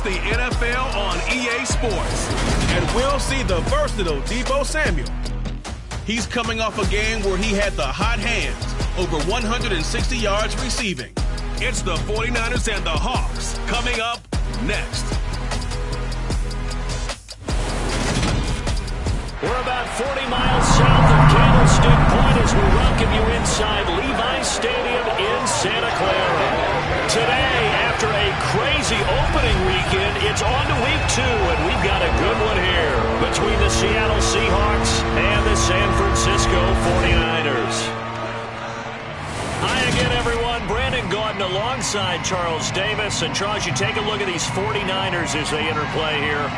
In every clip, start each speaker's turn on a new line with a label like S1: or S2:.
S1: the NFL on EA Sports. And we'll see the versatile Deebo Samuel. He's coming off a game where he had the hot hands, over 160 yards receiving. It's the 49ers and the Hawks coming up next.
S2: We're about 40 miles south of Candlestick Point as we welcome you inside Levi's Stadium in Santa Clara. Today, after a crazy opening weekend, it's on to week 2, and we've got a good one here between the Seattle Seahawks and the San Francisco 49ers. Hi again, everyone. Brandon Gaudin alongside Charles Davis. And Charles, you take a look at these 49ers as they interplay here.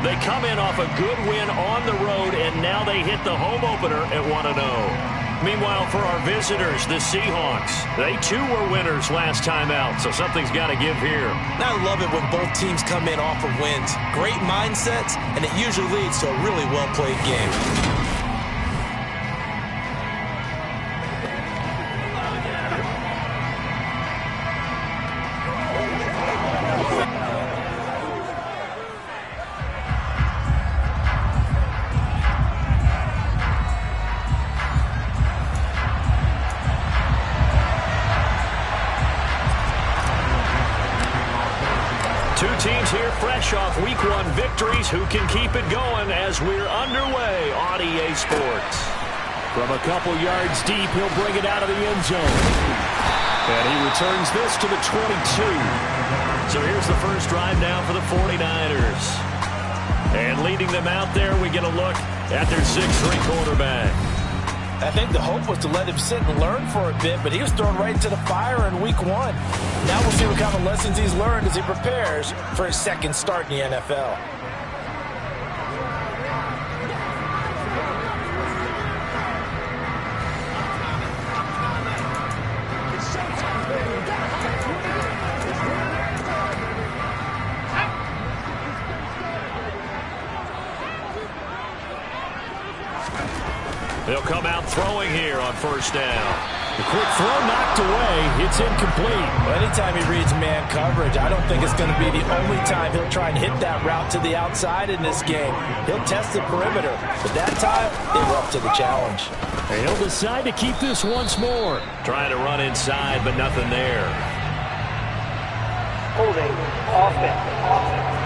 S2: They come in off a good win on the road, and now they hit the home opener at 1-0. Meanwhile, for our visitors, the Seahawks, they too were winners last time out, so something's got to give here.
S3: I love it when both teams come in off of wins. Great mindsets, and it usually leads to a really well-played game.
S2: Two teams here fresh off Week 1 victories who can keep it going as we're underway on EA Sports. From a couple yards deep, he'll bring it out of the end zone. And he returns this to the 22. So here's the first drive now for the 49ers. And leading them out there, we get a look at their 6'3 quarterback.
S3: I think the hope was to let him sit and learn for a bit, but he was thrown right into the fire in Week 1. Now we'll see what kind of lessons he's learned as he prepares for his second start in the NFL.
S2: They'll come out throwing here on first down. The quick throw knocked away. It's incomplete.
S3: Anytime he reads man coverage, I don't think it's going to be the only time he'll try and hit that route to the outside in this game. He'll test the perimeter, but that time, they were up to the challenge.
S2: And he'll decide to keep this once more. Trying to run inside, but nothing there.
S4: Holding offense.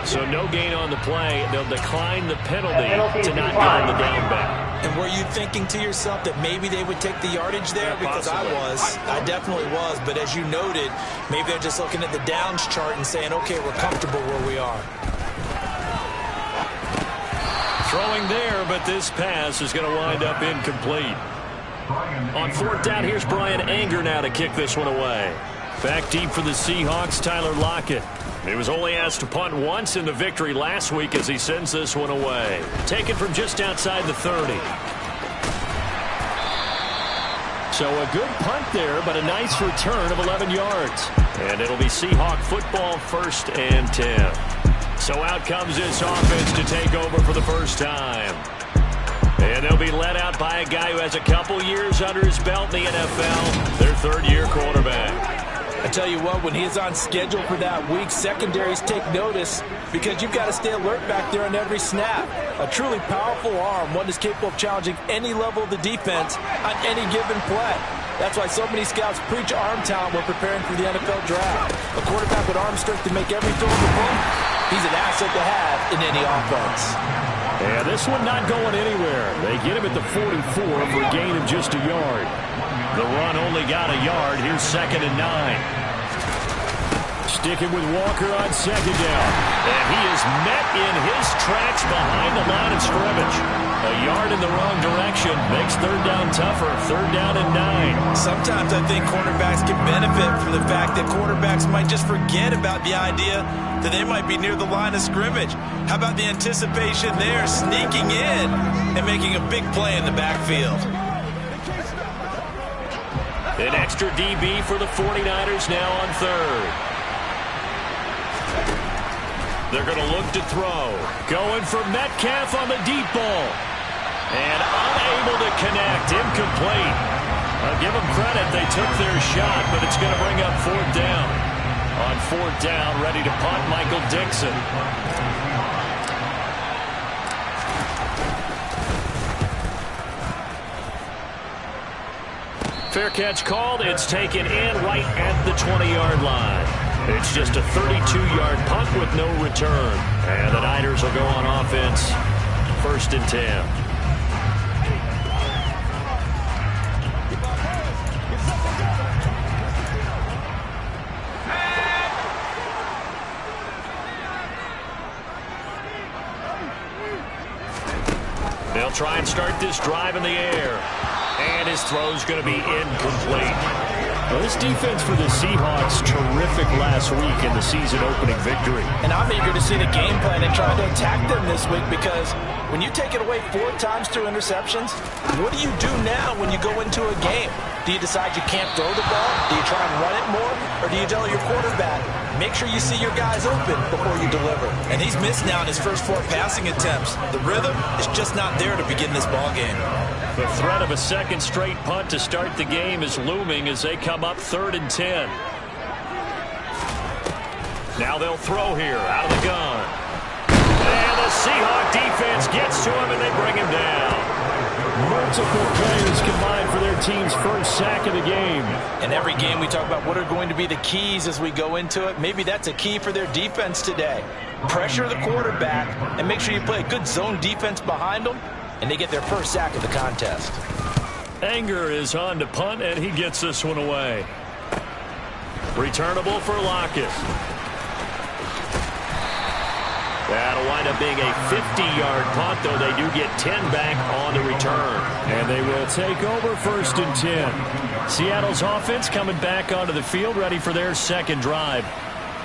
S2: So no gain on the play. They'll decline the penalty to not go on the down back.
S3: And were you thinking to yourself that maybe they would take the yardage there? Because I definitely was. But as you noted, maybe they're just looking at the downs chart and saying, okay, we're comfortable where we are.
S2: Throwing there, but this pass is going to wind up incomplete. On fourth down, here's Brian Anger now to kick this one away. Back deep for the Seahawks, Tyler Lockett. He was only asked to punt once in the victory last week as he sends this one away. Taken from just outside the 30. So a good punt there, but a nice return of 11 yards. And it'll be Seahawk football, 1st and 10. So out comes this offense to take over for the first time. And they'll be led out by a guy who has a couple years under his belt in the NFL, their third-year quarterback.
S3: I tell you what, when he's on schedule for that week, secondaries take notice because you've got to stay alert back there on every snap. A truly powerful arm, one that's capable of challenging any level of the defense on any given play. That's why so many scouts preach arm talent when preparing for the NFL draft. A quarterback with arm strength to make every throw in the book, he's an asset to have in any offense.
S2: And this one not going anywhere. They get him at the 44 for a gain of just a yard. The run only got a yard. Here's 2nd and 9. Sticking with Walker on second down. And he is met in his tracks behind the line of scrimmage. A yard in the wrong direction makes third down tougher. 3rd down and 9.
S3: Sometimes I think cornerbacks can benefit from the fact that quarterbacks might just forget about the idea that they might be near the line of scrimmage. How about the anticipation there, sneaking in and making a big play in the backfield?
S2: An extra DB for the 49ers now on 3rd. They're going to look to throw. Going for Metcalf on the deep ball. And unable to connect. Incomplete. I'll give them credit. They took their shot, but it's going to bring up 4th down. On fourth down, ready to punt, Michael Dixon. Fair catch called. It's taken in right at the 20-yard line. It's just a 32-yard punt with no return. And the Niners will go on offense. 1st and 10. They'll try and start this drive in the air. And his throw's going to be incomplete. Well, this defense for the Seahawks, terrific last week in the season-opening victory.
S3: And I'm eager to see the game plan and try to attack them this week, because when you take it away 4 times through interceptions, what do you do now when you go into a game? Do you decide you can't throw the ball? Do you try and run it more? Or do you tell your quarterback, make sure you see your guys open before you deliver? And he's missed now in his first 4 passing attempts. The rhythm is just not there to begin this ball game.
S2: The threat of a second straight punt to start the game is looming as they come up 3rd and 10. Now they'll throw here out of the gun. And the Seahawk defense gets to him and they bring him down. Multiple players combined for their team's first sack of the game.
S3: In every game we talk about what are going to be the keys as we go into it. Maybe that's a key for their defense today. Pressure the quarterback and make sure you play a good zone defense behind them, and they get their first sack of the contest.
S2: Anger is on to punt, and he gets this one away. Returnable for Lockett. That'll wind up being a 50-yard punt, though they do get 10 back on the return. And they will take over 1st and 10. Seattle's offense coming back onto the field, ready for their second drive.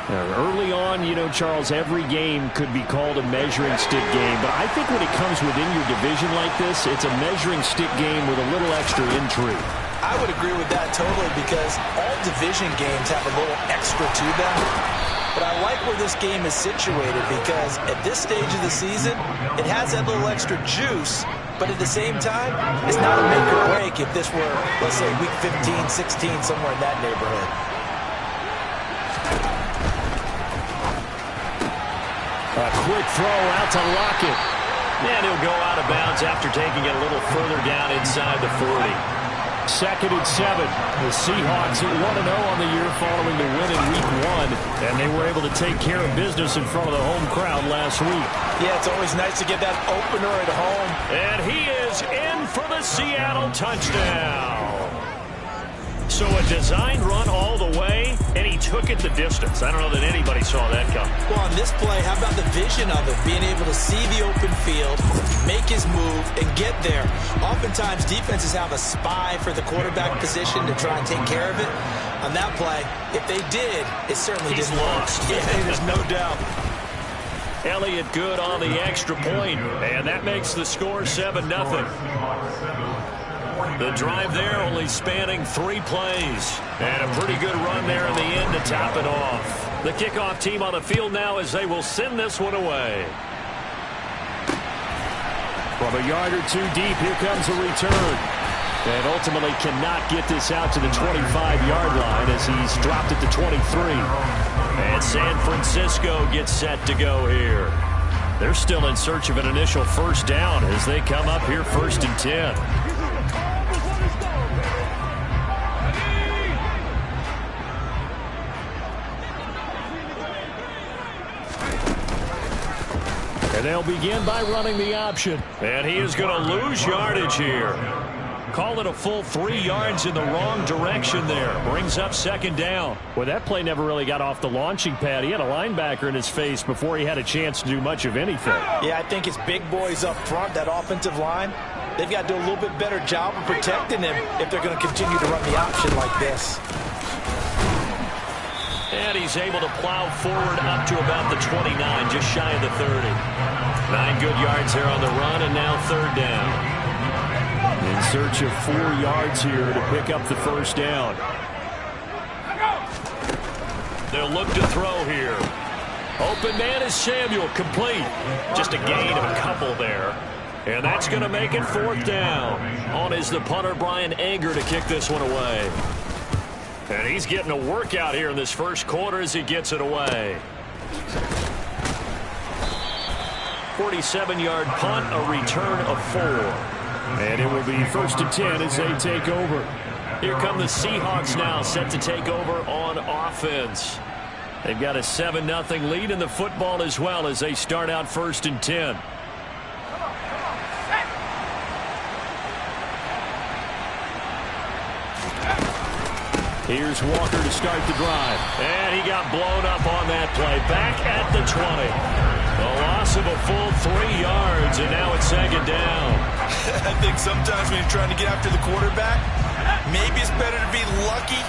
S2: Early on, you know, Charles, every game could be called a measuring stick game. But I think when it comes within your division like this, it's a measuring stick game with a little extra intrigue.
S3: I would agree with that totally, because all division games have a little extra to them. But I like where this game is situated, because at this stage of the season, it has that little extra juice. But at the same time, it's not a make or break if this were, let's say, week 15, 16, somewhere in that neighborhood.
S2: A quick throw out to Lockett. And he'll go out of bounds after taking it a little further down inside the 40. 2nd and 7. The Seahawks at 1-0 on the year following the win in Week 1. And they were able to take care of business in front of the home crowd last week.
S3: Yeah, it's always nice to get that opener at home.
S2: And he is in for the Seattle touchdown. So a designed run all the way, and he took it the distance. I don't know that anybody saw that coming.
S3: Well, on this play, how about the vision of it? Being able to see the open field, make his move, and get there. Oftentimes, defenses have a spy for the quarterback position to try and take care of it. On that play, if they did, it certainly
S2: He's
S3: didn't
S2: lost.
S3: work. Yeah, there's no doubt.
S2: Elliott good on the extra point, and that makes the score 7-0. The drive there only spanning 3 plays. And a pretty good run there in the end to top it off. The kickoff team on the field now as they will send this one away. From a yard or 2 deep, here comes a return. And ultimately cannot get this out to the 25-yard line as he's dropped it to 23. And San Francisco gets set to go here. They're still in search of an initial first down as they come up here 1st and 10. And they'll begin by running the option. And he is going to lose yardage here. Call it a full 3 yards in the wrong direction there. Brings up 2nd down. Well, that play never really got off the launching pad. He had a linebacker in his face before he had a chance to do much of anything.
S3: Yeah, I think his big boys up front, that offensive line, they've got to do a little bit better job of protecting him if they're going to continue to run the option like this.
S2: And he's able to plow forward up to about the 29, just shy of the 30. 9 good yards there on the run, and now 3rd down. In search of 4 yards here to pick up the first down. They'll look to throw here. Open man is Samuel, complete. Just a gain of a couple there. And that's going to make it 4th down. On is the punter, Brian Anger, to kick this one away. And he's getting a workout here in this first quarter as he gets it away. 47-yard punt, a return of 4.
S5: And it will be 1st and 10 as they take over.
S2: Here come the Seahawks now, set to take over on offense. They've got a 7-0 lead in the football as well as they start out 1st and 10. Here's Walker to start the drive. And he got blown up on that play. Back at the 20. A loss of a full 3 yards, and now it's 2nd down.
S3: I think sometimes when you're trying to get after the quarterback, maybe it's better to be lucky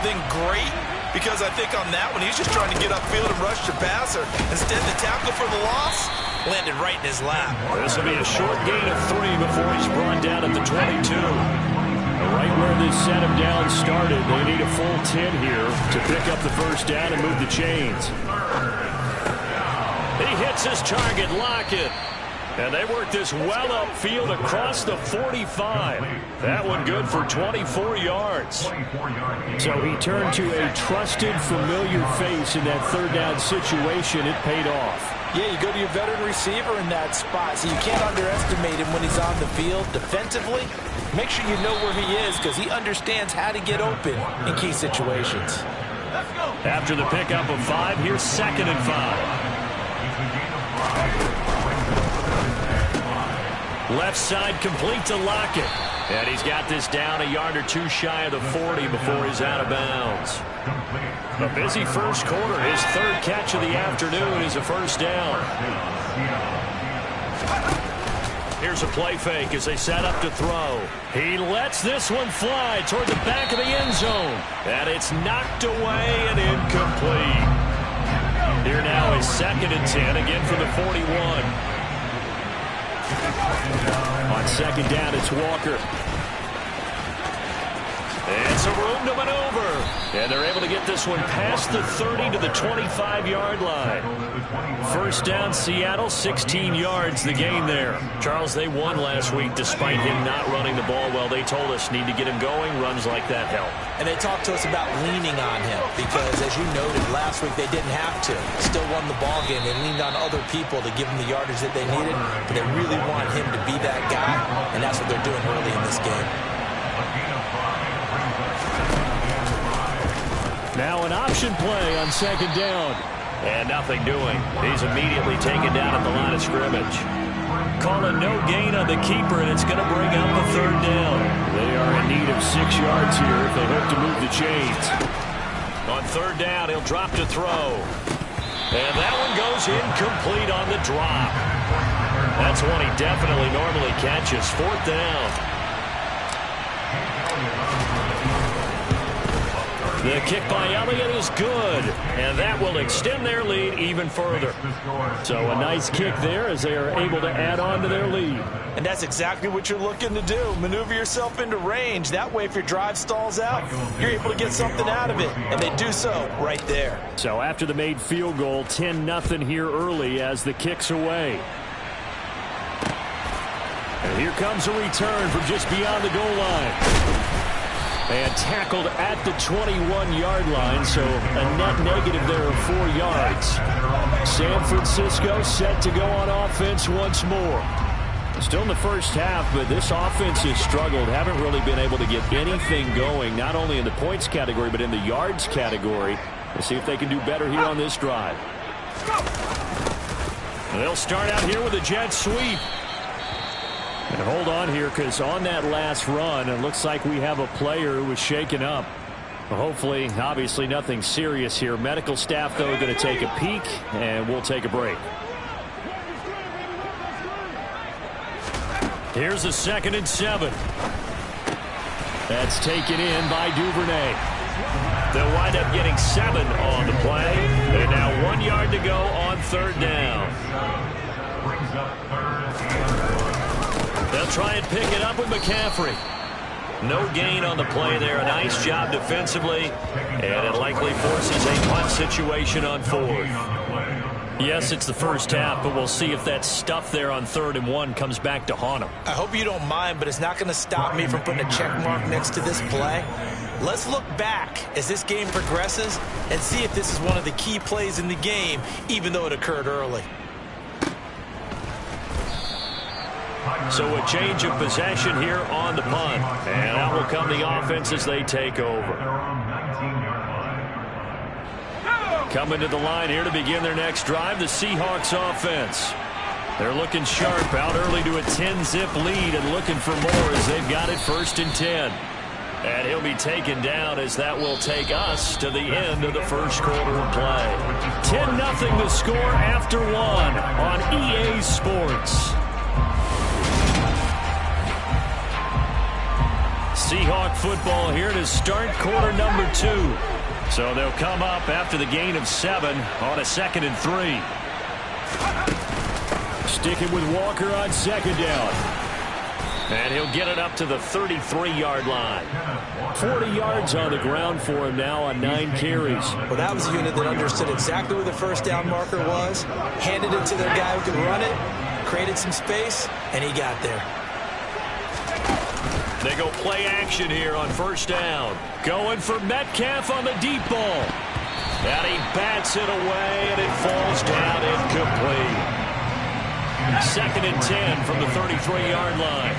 S3: than great. Because I think on that one, he's just trying to get upfield and rush the passer. Instead, the tackle for the loss landed right in his lap.
S2: This will be a short gain of 3 before he's brought down at the 22.
S5: Right where this set him down started, they need a full 10 here to pick up the 1st down and move the chains.
S2: He hits his target, Lockett. And they work this well upfield across the 45. That one good for 24 yards.
S5: So he turned to a trusted, familiar face in that 3rd down situation. It paid off.
S3: Yeah, you go to your veteran receiver in that spot, so you can't underestimate him when he's on the field defensively. Make sure you know where he is because he understands how to get open in key situations.
S2: After the pickup of 5, here's 2nd and 5. Left side complete to Lockett. And he's got this down a yard or 2 shy of the 40 before he's out of bounds. A busy first quarter. His 3rd catch of the afternoon is a 1st down. Here's a play fake as they set up to throw. He lets this one fly toward the back of the end zone. And it's knocked away and incomplete. Here now is 2nd and 10, again from the 41.
S5: On 2nd down, it's Walker.
S2: And some room to maneuver. And they're able to get this one past the 30 to the 25-yard line. 1st down, Seattle, 16 yards the gain there. Charles, they won last week despite him not running the ball well. They told us need to get him going. Runs like that help.
S6: And they talked to us about leaning on him because, as you noted, last week they didn't have to. Still won the ball game. They leaned on other people to give them the yardage that they needed, but they really want him to be that guy, and that's what they're doing early in this game.
S5: Now an option play on 2nd down.
S2: And nothing doing. He's immediately taken down at the line of scrimmage. Call it no gain on the keeper, and it's going to bring up a 3rd down.
S5: They are in need of 6 yards here if they hope to move the chains.
S2: On 3rd down, he'll drop to throw. And that one goes incomplete on the drop. That's one he definitely normally catches. 4th down. The kick by Elliott is good, and that will extend their lead even further.
S5: So a nice kick there as they are able to add on to their lead.
S6: And that's exactly what you're looking to do. Maneuver yourself into range. That way, if your drive stalls out, you're able to get something out of it. And they do so right there.
S5: So after the made field goal, 10-0 here early as the kick's away. And here comes a return from just beyond the goal line. And tackled at the 21-yard line, so a net negative there of 4 yards. San Francisco set to go on offense once more. Still in the first half, but this offense has struggled. Haven't really been able to get anything going, not only in the points category, but in the yards category. We'll see if they can do better here on this drive.
S2: They'll start out here with a jet sweep.
S5: And hold on here, because on that last run, it looks like we have a player who was shaken up. Well, hopefully, obviously, nothing serious here. Medical staff, though, are going to take a peek, and we'll take a break.
S2: Here's a 2nd and 7.
S5: That's taken in by Duvernay.
S2: They'll wind up getting 7 on the play. And now 1 yard to go on 3rd down. They'll try and pick it up with McCaffrey. No gain on the play there. A nice job defensively. And it likely forces a punt situation on 4th. Yes, it's the first half, but we'll see if that stuff there on 3rd and 1 comes back to haunt them.
S6: I hope you don't mind, but it's not going to stop me from putting a check mark next to this play. Let's look back as this game progresses and see if this is one of the key plays in the game, even though it occurred early.
S5: So a change of possession here on the punt. And out will come the offense as they take over. Coming to the line here to begin their next drive, the Seahawks offense. They're looking sharp, out early to a 10-zip lead and looking for more as they've got it 1st and 10. And he'll be taken down as that will take us to the end of the first quarter of play. 10-0 the score after 1 on EA Sports. Seahawk football here to start quarter number 2. So they'll come up after the gain of 7 on a 2nd and 3. Sticking with Walker on 2nd down. And he'll get it up to the 33-yard line. 40 yards on the ground for him now on 9 carries.
S6: Well, that was a unit that understood exactly where the first down marker was, handed it to their guy who could run it, created some space, and he got there.
S5: They go play action here on 1st down. Going for Metcalf on the deep ball. And he bats it away, and it falls down incomplete. 2nd and 10 from the 33-yard line.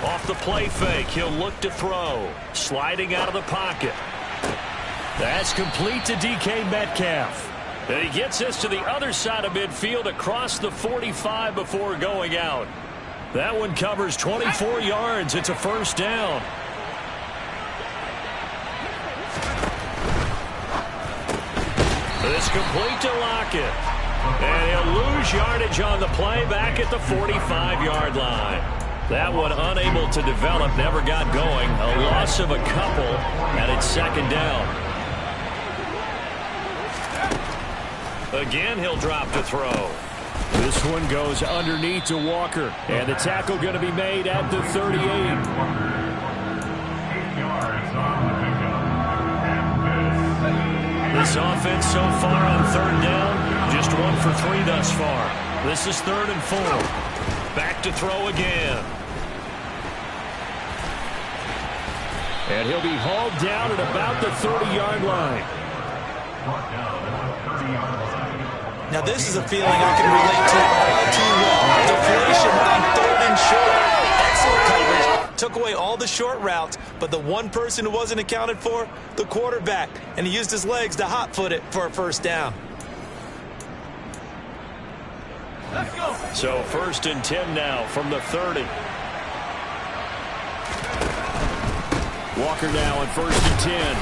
S5: Off the play fake, he'll look to throw. Sliding out of the pocket. That's complete to DK Metcalf. And he gets us to the other side of midfield across the 45 before going out. That one covers 24 yards. It's a 1st down. It's complete to Lockett. And he'll lose yardage on the play back at the 45-yard line. That one unable to develop, never got going. A loss of a couple, and it's 2nd down. Again, he'll drop to throw. This one goes underneath to Walker. And the tackle going to be made at the 38. This offense so far on 3rd down, just 1 for 3 thus far. This is 3rd and 4. Back to throw again. And he'll be hauled down at about the 30-yard line.
S6: Now, this is a feeling I can relate to all too well. Deflation on 3rd and short. Excellent coverage. Took away all the short routes, but the one person who wasn't accounted for, the quarterback. And he used his legs to hot-foot it for a 1st down.
S2: Let's go.
S5: So 1st and 10 now from the 30. Walker now on 1st and 10.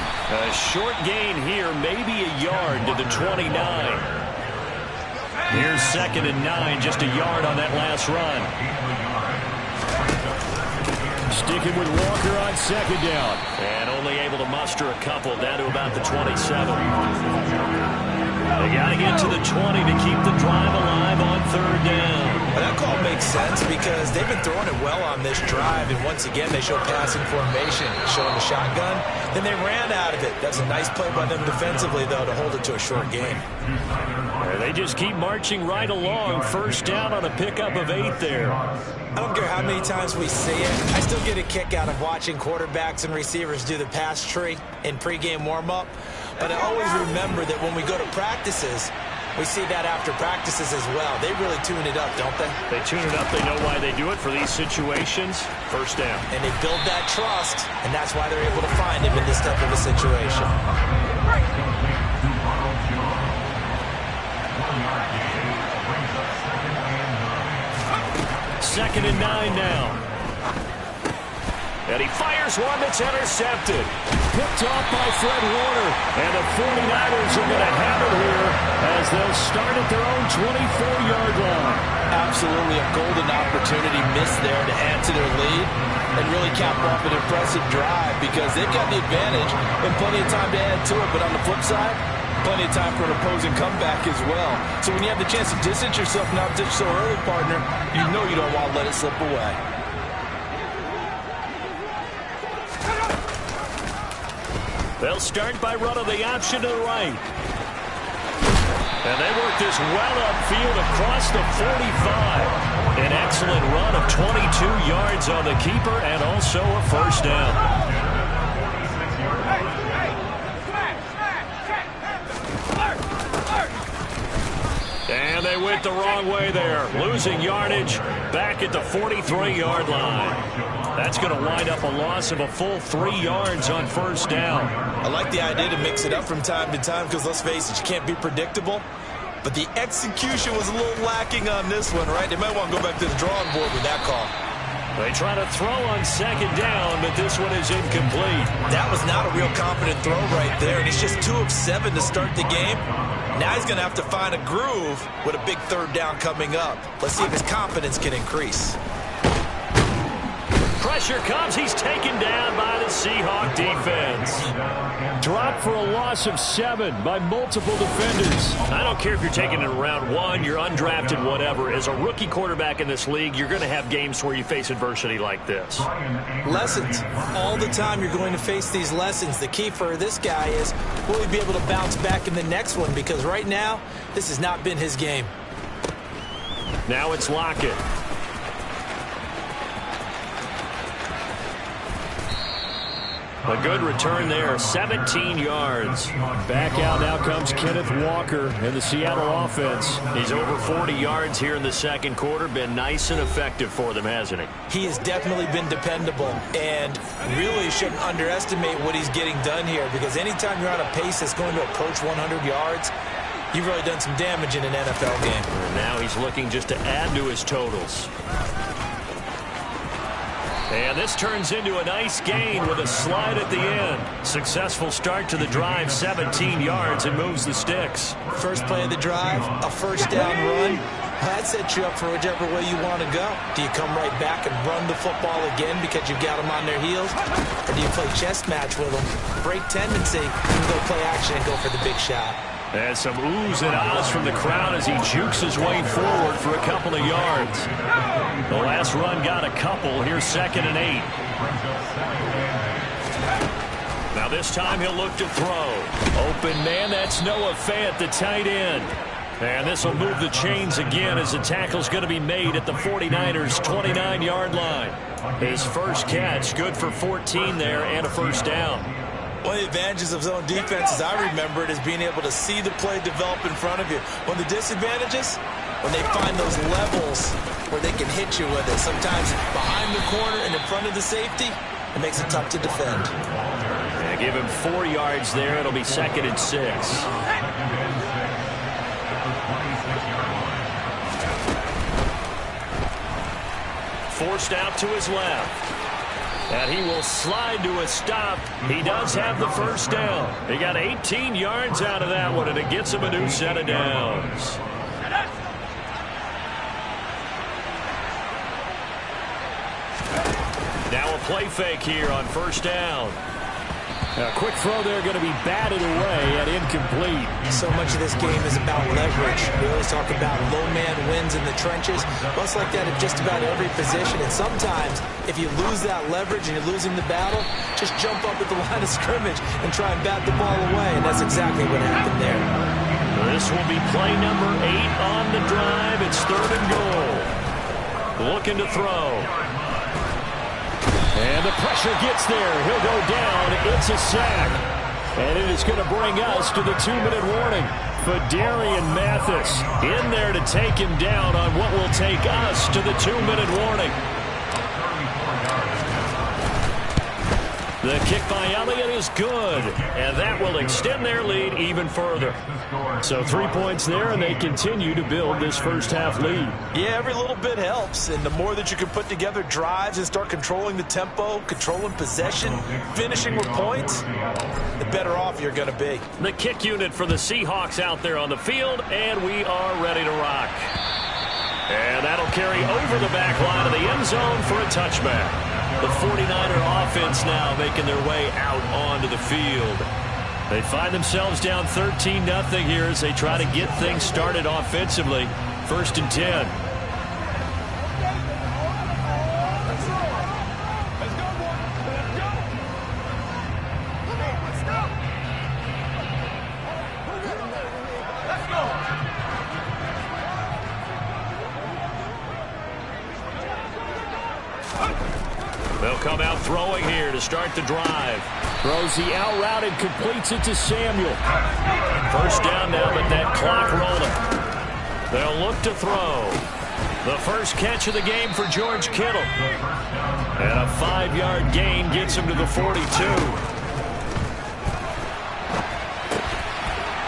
S5: A short gain here, maybe a yard to the 29. Here's 2nd and 9, just a yard on that last run. Sticking with Walker on 2nd down. And only able to muster a couple down to about the 27. They got to get to the 20 to keep the drive alive on 3rd down.
S6: Well, that call makes sense because they've been throwing it well on this drive, and once again they show passing formation, showing the shotgun. Then they ran out of it. That's a nice play by them defensively, though, to hold it to a short game.
S5: They just keep marching right along. 1st down on a pickup of 8 there.
S6: I don't care how many times we see it. I still get a kick out of watching quarterbacks and receivers do the pass tree in pregame warm-up. But I always remember that when we go to practices, we see that after practices as well. They really tune it up, don't they?
S5: They tune it up. They know why they do it for these situations. 1st down.
S6: And they build that trust, and that's why they're able to find him in this type of a situation.
S5: 2nd and 9 now. And he fires one that's intercepted. Picked off by Fred Warner. And the 49ers are going to have it here as they'll start at their own 24-yard line.
S3: Absolutely a golden opportunity missed there to add to their lead and really cap off an impressive drive because they've got the advantage and plenty of time to add to it. But on the flip side, plenty of time for an opposing comeback as well. So when you have the chance to distance yourself from opposition so early, partner, you know you don't want to let it slip away.
S5: They'll start by running the option to the right. And they work this well upfield across the 45. An excellent run of 22 yards on the keeper and also a first down. And they went the wrong way there, losing yardage back at the 43-yard line. That's going to wind up a loss of a full 3 yards on first down.
S6: I like the idea to mix it up from time to time because, let's face it, you can't be predictable. But the execution was a little lacking on this one, right? They might want to go back to the drawing board with that call.
S5: They try to throw on second down, but this one is incomplete.
S6: That was not a real confident throw right there, and he's just 2 of 7 to start the game. Now he's going to have to find a groove with a big third down coming up. Let's see if his confidence can increase.
S5: Pressure comes. He's taken down by the Seahawks defense. Dropped for a loss of 7 by multiple defenders. I don't care if you're taking it in round 1, you're undrafted, whatever. As a rookie quarterback in this league, you're going to have games where you face adversity like this.
S6: Lessons. All the time you're going to face these lessons. The key for this guy is, will he be able to bounce back in the next one? Because right now, this has not been his game.
S5: Now it's Lockett. A good return there, 17 yards. Back out now comes Kenneth Walker in the Seattle offense. He's over 40 yards here in the second quarter. Been nice and effective for them, hasn't he?
S6: He has definitely been dependable, and really shouldn't underestimate what he's getting done here, because anytime you're on a pace that's going to approach 100 yards, you've really done some damage in an NFL game.
S5: And now he's looking just to add to his totals. And this turns into a nice gain with a slide at the end. Successful start to the drive, 17 yards, and moves the sticks.
S6: First play of the drive, a first down run. That sets you up for whichever way you want to go. Do you come right back and run the football again because you've got them on their heels? Or do you play chess match with them, break tendency, and go play action and go for the big shot?
S5: And some oohs and ahs from the crowd as he jukes his way forward for a couple of yards. The last run got a couple. Here's 2nd and 8. Now this time he'll look to throw. Open man, that's Noah Fant, the tight end. And this will move the chains again as the tackle's going to be made at the 49ers' 29-yard line. His first catch, good for 14 there and a first down.
S6: One of the advantages of zone defense, as I remember it, is being able to see the play develop in front of you. One of the disadvantages, when they find those levels where they can hit you with it. Sometimes behind the corner and in front of the safety, it makes it tough to defend.
S5: Yeah, give him 4 yards there. It'll be 2nd and 6. Forced out to his left. And he will slide to a stop. He does have the first down. He got 18 yards out of that one, and it gets him a new set of downs. Now a play fake here on first down. A quick throw there going to be batted away and incomplete.
S6: So much of this game is about leverage. We always talk about low man wins in the trenches. Well, it's like that at just about every position. And sometimes, if you lose that leverage and you're losing the battle, just jump up at the line of scrimmage and try and bat the ball away. And that's exactly what happened there.
S5: This will be play number 8 on the drive. It's 3rd and goal. Looking to throw. And the pressure gets there. He'll go down. It's a sack. And it is going to bring us to the 2-minute warning. Fadarian Mathis in there to take him down on what will take us to the 2-minute warning. The kick by Elliott is good, and that will extend their lead even further. So 3 points there, and they continue to build this first half lead.
S6: Yeah, every little bit helps, and the more that you can put together drives and start controlling the tempo, controlling possession, finishing with points, the better off you're going to be.
S5: The kick unit for the Seahawks out there on the field, and we are ready to rock. And that'll carry over the back line of the end zone for a touchback. The 49er offense now making their way out onto the field. They find themselves down 13-0 here as they try to get things started offensively. 1st and 10. throwing here to start the drive. Throws the out route and completes it to Samuel. First down now, but that clock rolling. They'll look to throw. The first catch of the game for George Kittle. And a 5-yard gain gets him to the 42.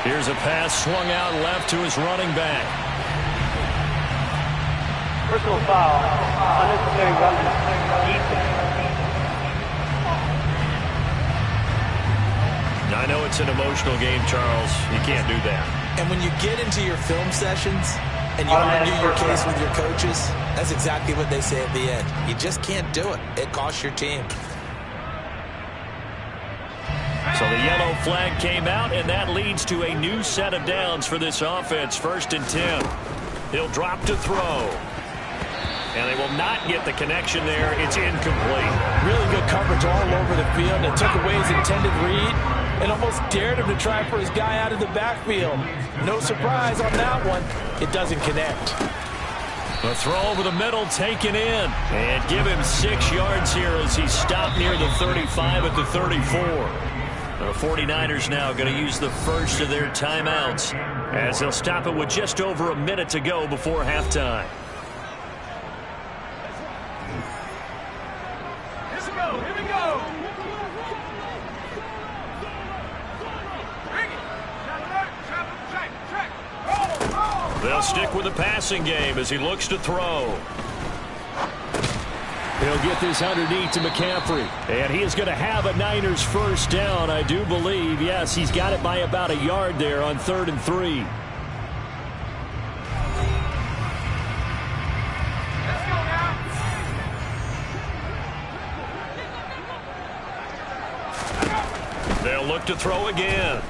S5: Here's a pass swung out left to his running back.
S4: Personal foul. Unnecessary running. Defense.
S5: I know it's an emotional game, Charles. You can't do that.
S6: And when you get into your film sessions and you argue your case with your coaches, that's exactly what they say at the end. You just can't do it. It costs your team.
S5: So the yellow flag came out, and that leads to a new set of downs for this offense. 1st and 10. He'll drop to throw. And they will not get the connection there. It's incomplete.
S6: Really good coverage all over the field. It took away his intended read and almost dared him to try for his guy out of the backfield. No surprise on that one. It doesn't connect.
S5: The throw over the middle taken in. And give him 6 yards here as he stopped near the 35 at the 34. The 49ers now going to use the first of their timeouts as they'll stop it with just over a minute to go before halftime.
S7: Here we go.
S5: They'll stick with the passing game as he looks to throw. He'll get this underneath to McCaffrey. And he is going to have a Niners first down, I do believe. Yes, he's got it by about a yard there on 3rd and 3. They'll look to throw again.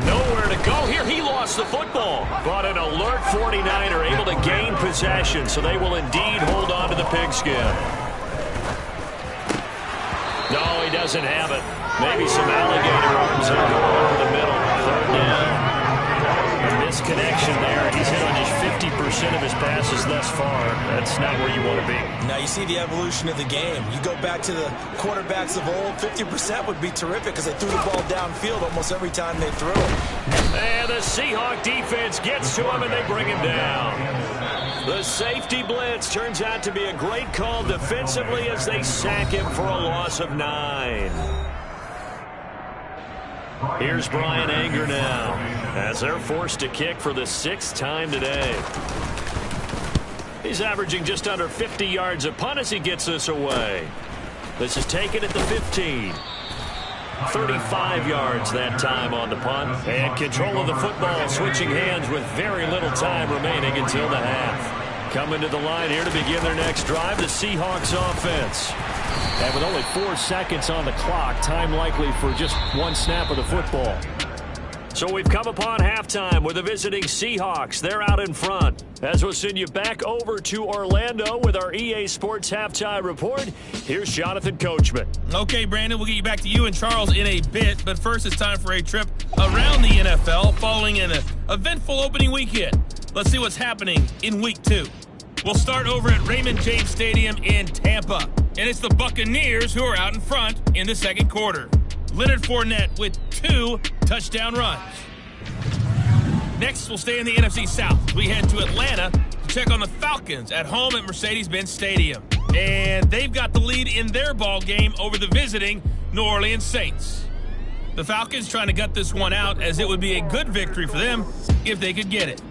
S5: Nowhere to go here. He lost the football. But an alert 49er able to gain possession, so they will indeed hold on to the pigskin. No, he doesn't have it. Maybe some alligator arms that go over the middle. 3rd down. A misconnection there. He's hit on just 50% of his passes thus far. That's not where you want to be.
S6: Now you see the evolution of the game. You go back to the quarterbacks of old, 50% would be terrific because they threw the ball downfield almost every time they threw it.
S5: And the Seahawks defense gets to him and they bring him down. The safety blitz turns out to be a great call defensively as they sack him for a loss of 9. Here's Brian Anger now as they're forced to kick for the 6th time today. He's averaging just under 50 yards a punt as he gets this away. This is taken at the 15. 35 yards that time on the punt. And control of the football switching hands with very little time remaining until the half. Coming to the line here to begin their next drive, the Seahawks offense. And with only 4 seconds on the clock, time likely for just 1 snap of the football. So we've come upon halftime with the visiting Seahawks. They're out in front. As we'll send you back over to Orlando with our EA Sports Halftime Report, here's Jonathan Coachman.
S1: Okay, Brandon, we'll get you back to you and Charles in a bit, but first it's time for a trip around the NFL following an eventful opening weekend. Let's see what's happening in Week 2. We'll start over at Raymond James Stadium in Tampa, and it's the Buccaneers who are out in front in the second quarter. Leonard Fournette with 2 touchdown runs. Next, we'll stay in the NFC South. We head to Atlanta to check on the Falcons at home at Mercedes-Benz Stadium. And they've got the lead in their ball game over the visiting New Orleans Saints. The Falcons trying to gut this one out as it would be a good victory for them if they could get it.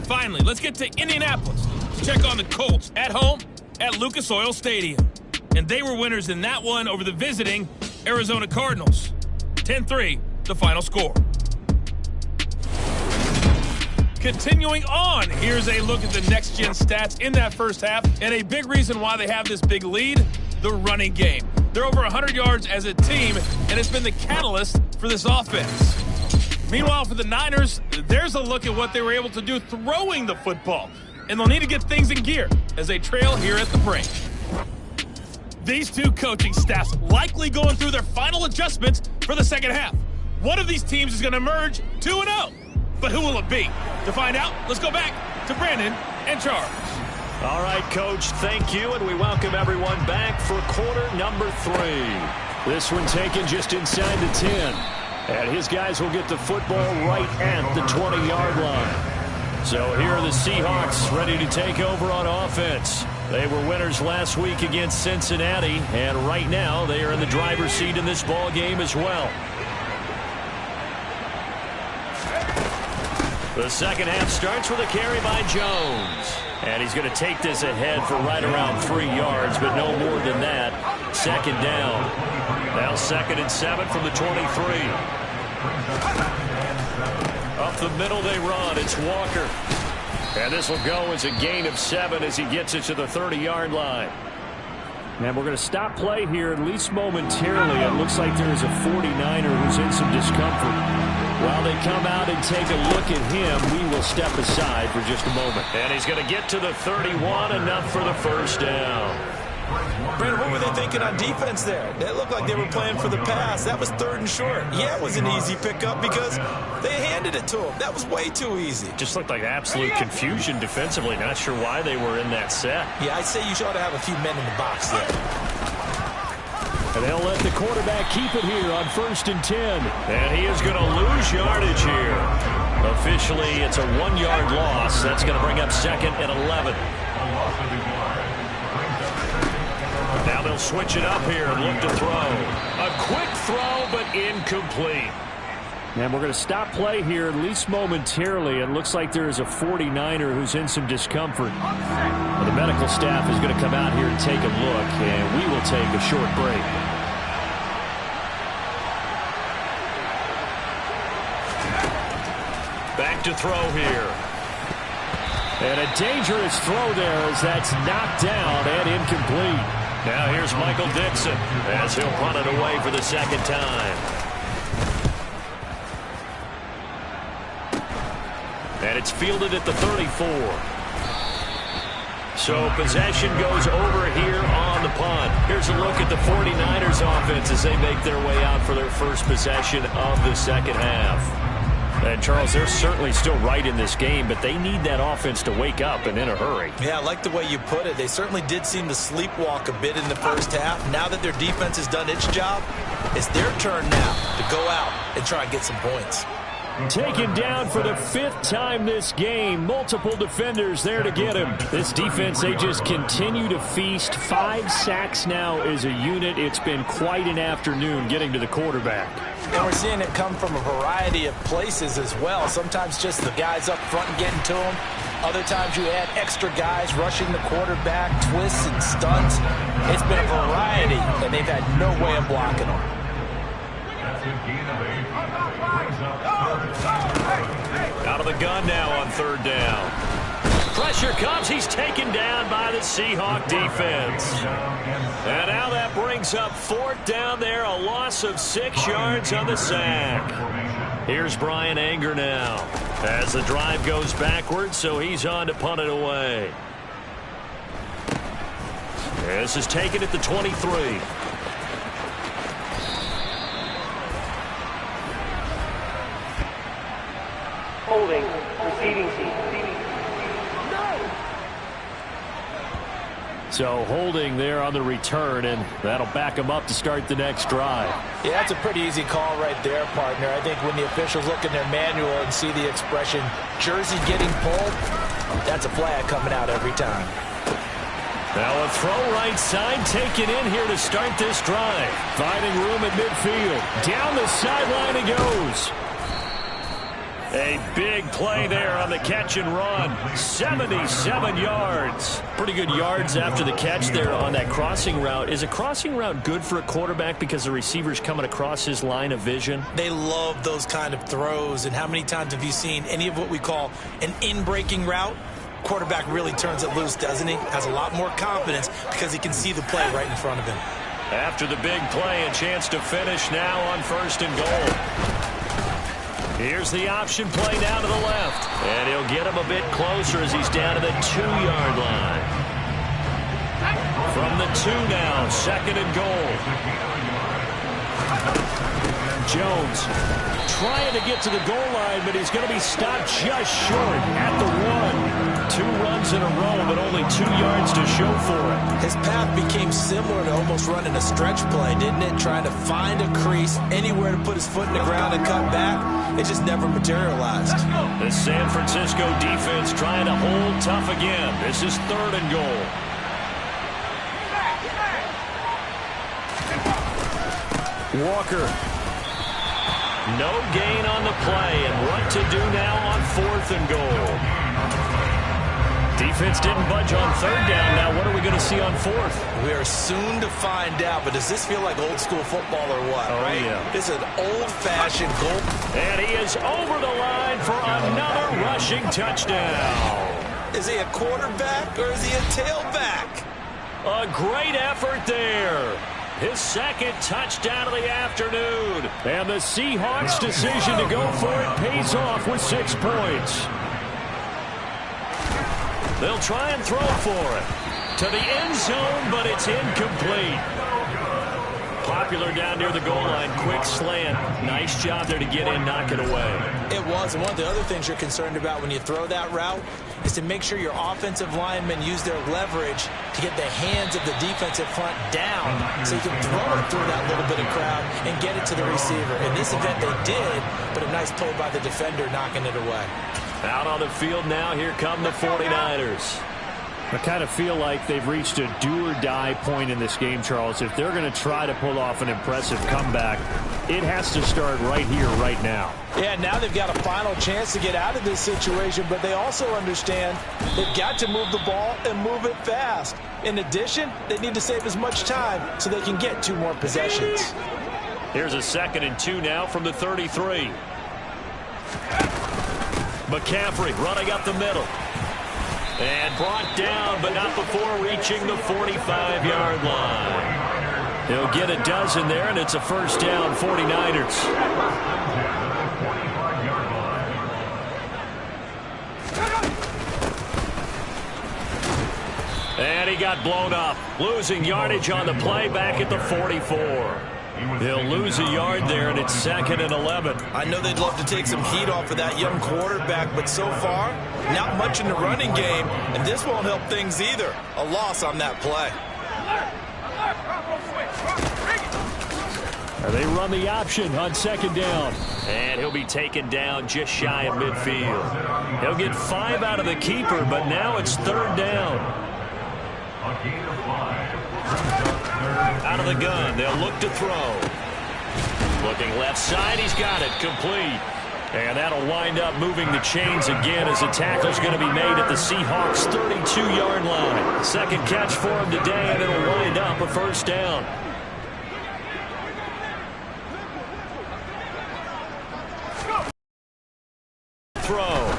S1: Finally, let's get to Indianapolis to check on the Colts at home at Lucas Oil Stadium. And they were winners in that one over the visiting Arizona Cardinals. 10-3, the final score. Continuing on, here's a look at the next-gen stats in that first half. And a big reason why they have this big lead, the running game. They're over 100 yards as a team, and it's been the catalyst for this offense. Meanwhile, for the Niners, there's a look at what they were able to do throwing the football. And they'll need to get things in gear as they trail here at the break. These two coaching staffs likely going through their final adjustments for the second half. One of these teams is going to emerge 2-0. But who will it be? To find out, let's go back to Brandon and Charles.
S5: All right, Coach, thank you, and we welcome everyone back for quarter number 3. This one taken just inside the 10. And his guys will get the football right at the 20-yard line. So here are the Seahawks ready to take over on offense. They were winners last week against Cincinnati, and right now they are in the driver's seat in this ball game as well. The second half starts with a carry by Jones. And he's going to take this ahead for right around 3 yards, but no more than that. Second down. Now 2nd and 7 from the 23. Up the middle they run. It's Walker. And this will go as a gain of 7 as he gets it to the 30-yard line. And we're going to stop play here, at least momentarily. It looks like there is a 49er who's in some discomfort. While they come out and take a look at him, we will step aside for just a moment. And he's going to get to the 31, enough for the first down.
S6: Brandon, what were they thinking on defense there? They looked like they were playing for the pass. That was 3rd and short. Yeah, it was an easy pickup because they handed it to him. That was way too easy.
S5: Just looked like absolute confusion defensively. Not sure why they were in that set.
S6: Yeah, I'd say you ought to have a few men in the box there.
S5: And they'll let the quarterback keep it here on 1st and 10. And he is going to lose yardage here. Officially, it's a 1-yard loss. That's going to bring up 2nd and 11. Now they'll switch it up here and look to throw. A quick throw, but incomplete. And we're going to stop play here, at least momentarily. It looks like there is a 49er who's in some discomfort. Well, the medical staff is going to come out here and take a look, and we will take a short break. Back to throw here. And a dangerous throw there as that's knocked down and incomplete. Now here's Michael Dixon as he'll punt it away for the 2nd time. And it's fielded at the 34. So possession goes over here on the punt. Here's a look at the 49ers offense as they make their way out for their first possession of the 2nd half. And, Charles, they're certainly still right in this game, but they need that offense to wake up and in a hurry.
S6: Yeah, I like the way you put it. They certainly did seem to sleepwalk a bit in the first half. Now that their defense has done its job, it's their turn now to go out and try and get some points.
S5: Taken down for the 5th time this game. Multiple defenders there to get him. This defense, they just continue to feast. 5 sacks now as a unit. It's been quite an afternoon getting to the quarterback.
S6: And we're seeing it come from a variety of places as well. Sometimes just the guys up front and getting to him. Other times you add extra guys rushing the quarterback, twists and stunts. It's been a variety, and they've had no way of blocking them.
S5: Out of the gun now on 3rd down. Pressure comes. He's taken down by the Seahawk defense. And now that brings up 4th down there. A loss of 6 yards on the sack. Here's Brian Anger now as the drive goes backwards, so he's on to punt it away. This is taken at the 23.
S4: Holding, receiving team.
S5: So holding there on the return, and that'll back him up to start the next drive.
S6: Yeah, that's a pretty easy call right there, partner. I think when the officials look in their manual and see the expression, jersey getting pulled, that's a flag coming out every time.
S5: Now a throw right side taken in here to start this drive. Finding room at midfield. Down the sideline he goes. A big play there on the catch and run. 77 yards. Pretty good yards after the catch there on that crossing route. Is a crossing route good for a quarterback because the receiver's coming across his line of vision?
S6: They love those kind of throws. And how many times have you seen any of what we call an in-breaking route? Quarterback really turns it loose, doesn't he? Has a lot more confidence because he can see the play right in front of him.
S5: After the big play, a chance to finish now on 1st and goal. Here's the option play down to the left. And he'll get him a bit closer as he's down to the 2-yard line. From the 2 now, 2nd and goal. Jones trying to get to the goal line, but he's going to be stopped just short at the 1. 2 runs in a row, but only 2 yards to show for it.
S6: His path became similar to almost running a stretch play, didn't it? Trying to find a crease, anywhere to put his foot in the ground and cut back. It just never materialized.
S5: The San Francisco defense trying to hold tough again. This is 3rd and goal. Walker. No gain on the play, and what to do now on 4th and goal. Defense didn't budge on 3rd down. Now what are we going to see on 4th?
S6: We are soon to find out, but does this feel like old school football or what?
S5: Oh,
S6: right?
S5: Yeah.
S6: This is an old-fashioned goal.
S5: And he is over the line for another rushing touchdown.
S6: Is he a quarterback or is he a tailback?
S5: A great effort there. His 2nd touchdown of the afternoon. And the Seahawks' decision to go for it pays off with 6 points. They'll try and throw for it. To the end zone, but it's incomplete. Popular down near the goal line. Quick slant. Nice job there to get in, knock it away.
S6: It was. And one of the other things you're concerned about when you throw that route is to make sure your offensive linemen use their leverage to get the hands of the defensive front down so you can throw it through that little bit of crowd and get it to the receiver. In this event, they did, but a nice play by the defender knocking it away.
S5: Out on the field now, here come the 49ers. I kind of feel like they've reached a do-or-die point in this game, Charles. If they're going to try to pull off an impressive comeback, it has to start right here, right now.
S6: Yeah, now they've got a final chance to get out of this situation, but they also understand they've got to move the ball and move it fast. In addition, they need to save as much time so they can get 2 more possessions.
S5: Here's a 2nd and 2 now from the 33. McCaffrey running up the middle. And brought down, but not before reaching the 45-yard line. He'll get a dozen there, and it's a 1st down, 49ers. And he got blown up, losing yardage on the play back at the 44. They'll lose a yard there, and it's 2nd and 11.
S6: I know they'd love to take some heat off of that young quarterback, but so far, not much in the running game, and this won't help things either. A loss on that play.
S5: They run the option on 2nd down. And he'll be taken down just shy of midfield. He'll get 5 out of the keeper, but now it's 3rd down. Out of the gun, they'll look to throw. Looking left side, he's got it, complete. And that'll wind up moving the chains again as the tackle's going to be made at the Seahawks' 32-yard line. 2nd catch for him today, and it'll wind up a 1st down. Throw.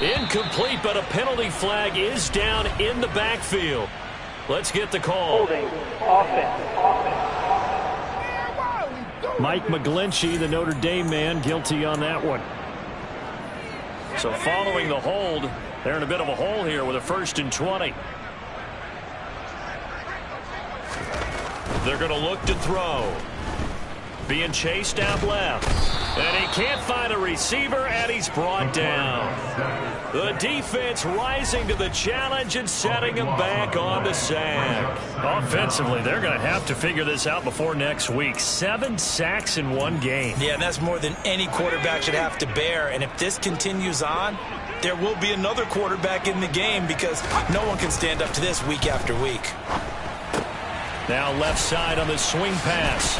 S5: Incomplete, but a penalty flag is down in the backfield. Let's get the call.
S4: Holding. Offense.
S5: Mike McGlinchey, the Notre Dame man, guilty on that one. So following the hold, they're in a bit of a hole here with a 1st and 20. They're going to look to throw. Being chased out left. And he can't find a receiver, and he's brought down. The defense rising to the challenge and setting him back on the sack. Offensively, they're going to have to figure this out before next week. 7 sacks in 1 game.
S6: Yeah, that's more than any quarterback should have to bear. And if this continues on, there will be another quarterback in the game because no one can stand up to this week after week.
S5: Now left side on the swing pass.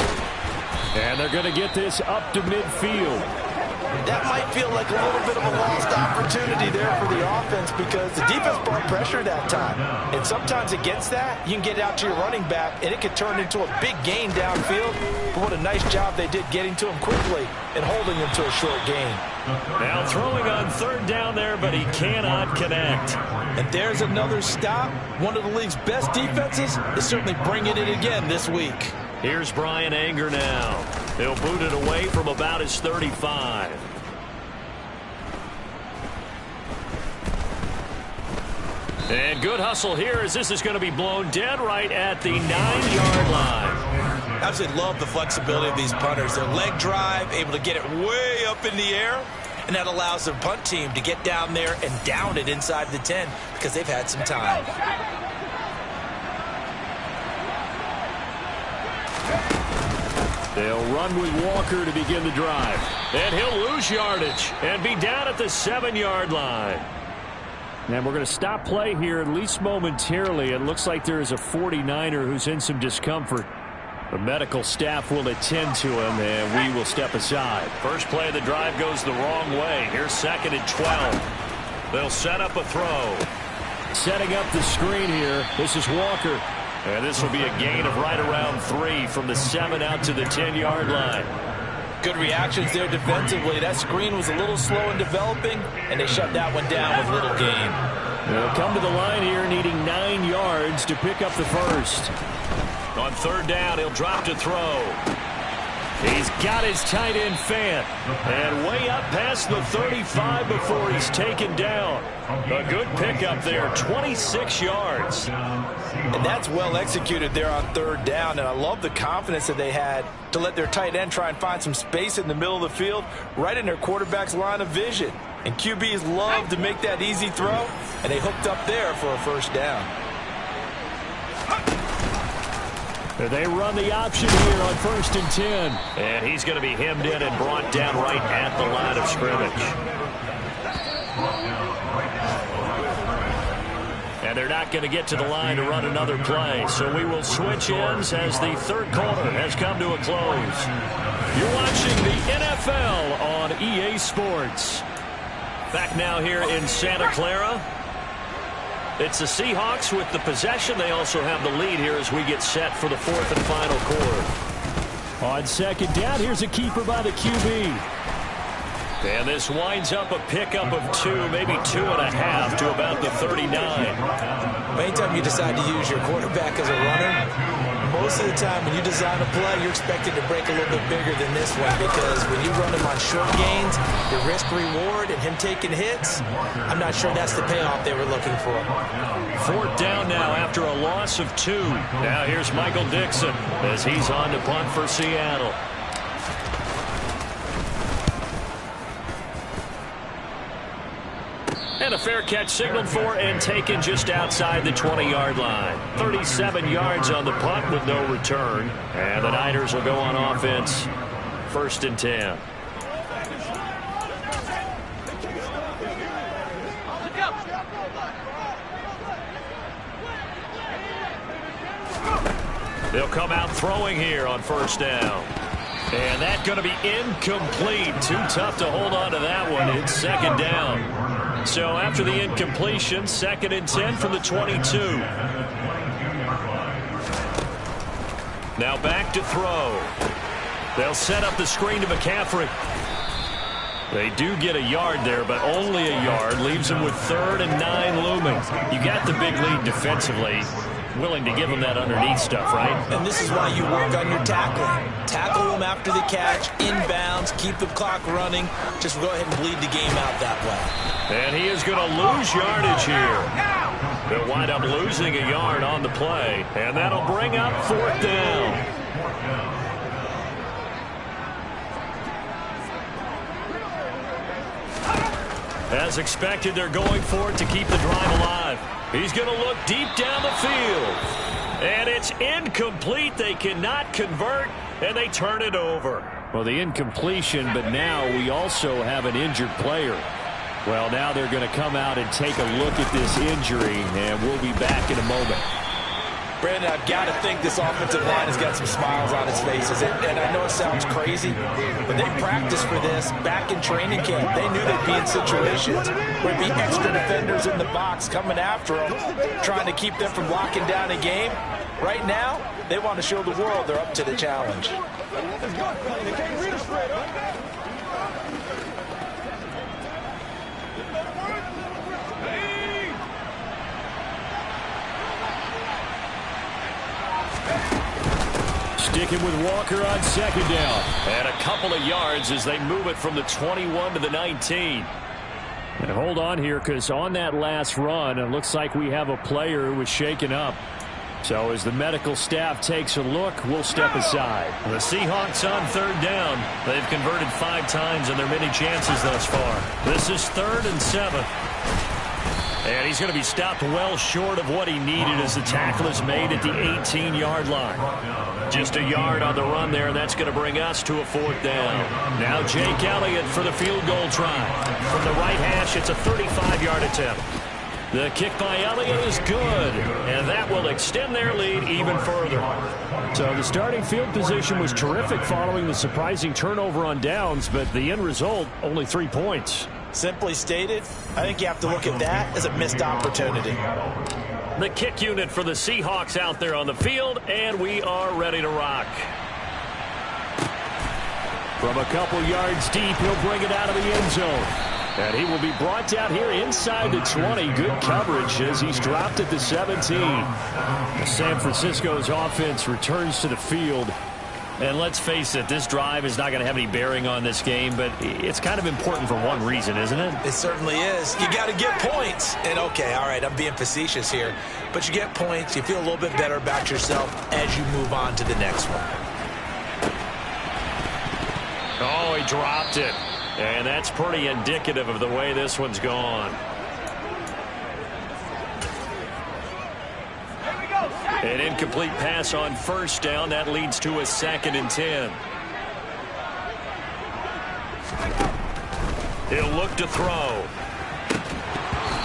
S5: And they're going to get this up to midfield.
S6: That might feel like a little bit of a lost opportunity there for the offense because the defense brought pressure that time. And sometimes against that, you can get out to your running back, and it could turn into a big gain downfield. But what a nice job they did getting to him quickly and holding him to a short gain.
S5: Now throwing on 3rd down there, but he cannot connect.
S6: And there's another stop. One of the league's best defenses is certainly bringing it again this week.
S5: Here's Brian Anger now. He'll boot it away from about his 35. And good hustle here as this is going to be blown dead right at the 9-yard line.
S6: I absolutely love the flexibility of these punters. Their leg drive, able to get it way up in the air, And that allows the punt team to get down there and down it inside the 10 because they've had some time.
S5: They'll run with Walker to begin the drive. And he'll lose yardage and be down at the 7-yard line. And we're going to stop play here, at least momentarily. It looks like there is a 49er who's in some discomfort. The medical staff will attend to him, and we will step aside. First play of the drive goes the wrong way. Here's 2nd and 12. They'll set up a throw. Setting up the screen here. This is Walker. And this will be a gain of right around 3 from the 7 out to the 10-yard line.
S6: Good reactions there defensively. That screen was a little slow in developing, and they shut that one down with little gain.
S5: They'll come to the line here needing 9 yards to pick up the first. On 3rd down, he'll drop to throw. He's got his tight end fan. And way up past the 35 before he's taken down. A good pickup there, 26 yards.
S6: And that's well executed there on 3rd down. And I love the confidence that they had to let their tight end try and find some space in the middle of the field, right in their quarterback's line of vision. And QBs love to make that easy throw, and they hooked up there for a 1st down.
S5: They run the option here on 1st and 10. And he's going to be hemmed in and brought down right at the line of scrimmage. And they're not going to get to the line to run another play. So we will switch ends as the 3rd quarter has come to a close. You're watching the NFL on EA Sports. Back now here in Santa Clara. It's the Seahawks with the possession. They also have the lead here as we get set for the 4th and final quarter. On 2nd down, here's a keeper by the QB. And this winds up a pickup of 2, maybe 2.5 to about the 39.
S6: Anytime you decide to use your quarterback as a runner, most of the time when you design a play, you're expected to break a little bit bigger than this one, because when you run him on short gains, the risk-reward and him taking hits, I'm not sure that's the payoff they were looking for.
S5: 4th down now after a loss of 2. Now here's Michael Dixon as he's on to punt for Seattle. And a fair catch signaled for and taken just outside the 20-yard line. 37 yards on the punt with no return. And the Niners will go on offense. 1st and 10. They'll come out throwing here on 1st down. And that's going to be incomplete. Too tough to hold on to that one. It's 2nd down. So after the incompletion, 2nd and 10 from the 22. Now back to throw. They'll set up the screen to McCaffrey. They do get a yard there, but only a yard. Leaves them with 3rd and 9 looming. You got the big lead defensively. Willing to give them that underneath stuff, right?
S6: And this is why you work on your tackling. Tackle them after the catch, inbounds, keep the clock running. Just go ahead and bleed the game out that way.
S5: And he is going to lose yardage here. They'll wind up losing a yard on the play. And that'll bring up 4th down. As expected, they're going for it to keep the drive alive. He's going to look deep down the field. And it's incomplete. They cannot convert, and they turn it over. Well, the incompletion, but now we also have an injured player. Well, now they're going to come out and take a look at this injury, and we'll be back in a moment.
S6: Brandon, I've got to think this offensive line has got some smiles on its faces. And I know it sounds crazy, but they practiced for this back in training camp. They knew they'd be in situations where there'd be extra defenders in the box coming after them, trying to keep them from locking down a game. Right now, they want to show the world they're up to the challenge.
S5: Sticking with Walker on 2nd down. And a couple of yards as they move it from the 21 to the 19. And hold on here, because on that last run, it looks like we have a player who was shaken up. So as the medical staff takes a look, we'll step aside.
S2: The Seahawks on third down. They've converted 5 times in their many chances thus far. This is 3rd and 7. And he's going to be stopped well short of what he needed as the tackle is made at the 18-yard line. Just a yard on the run there, and that's going to bring us to a 4th down. Now Jake Elliott for the field goal try. From the right hash, it's a 35-yard attempt. The kick by Elliott is good, and that will extend their lead even further.
S5: So the starting field position was terrific following the surprising turnover on downs, but the end result, only 3 points.
S6: Simply stated, I think you have to look at that as a missed opportunity.
S2: The kick unit for the Seahawks out there on the field, and we are ready to rock.
S5: From a couple yards deep, he'll bring it out of the end zone. And he will be brought down here inside the 20. Good coverage as he's dropped at the 17. San Francisco's offense returns to the field.
S2: And let's face it, this drive is not going to have any bearing on this game, but it's kind of important for one reason, isn't it?
S6: It certainly is. You got to get points. And, okay, all right, I'm being facetious here. But you get points, you feel a little bit better about yourself as you move on to the next one.
S2: Oh, he dropped it. And that's pretty indicative of the way this one's gone. An incomplete pass on 1st down. That leads to a 2nd and 10. He'll look to throw.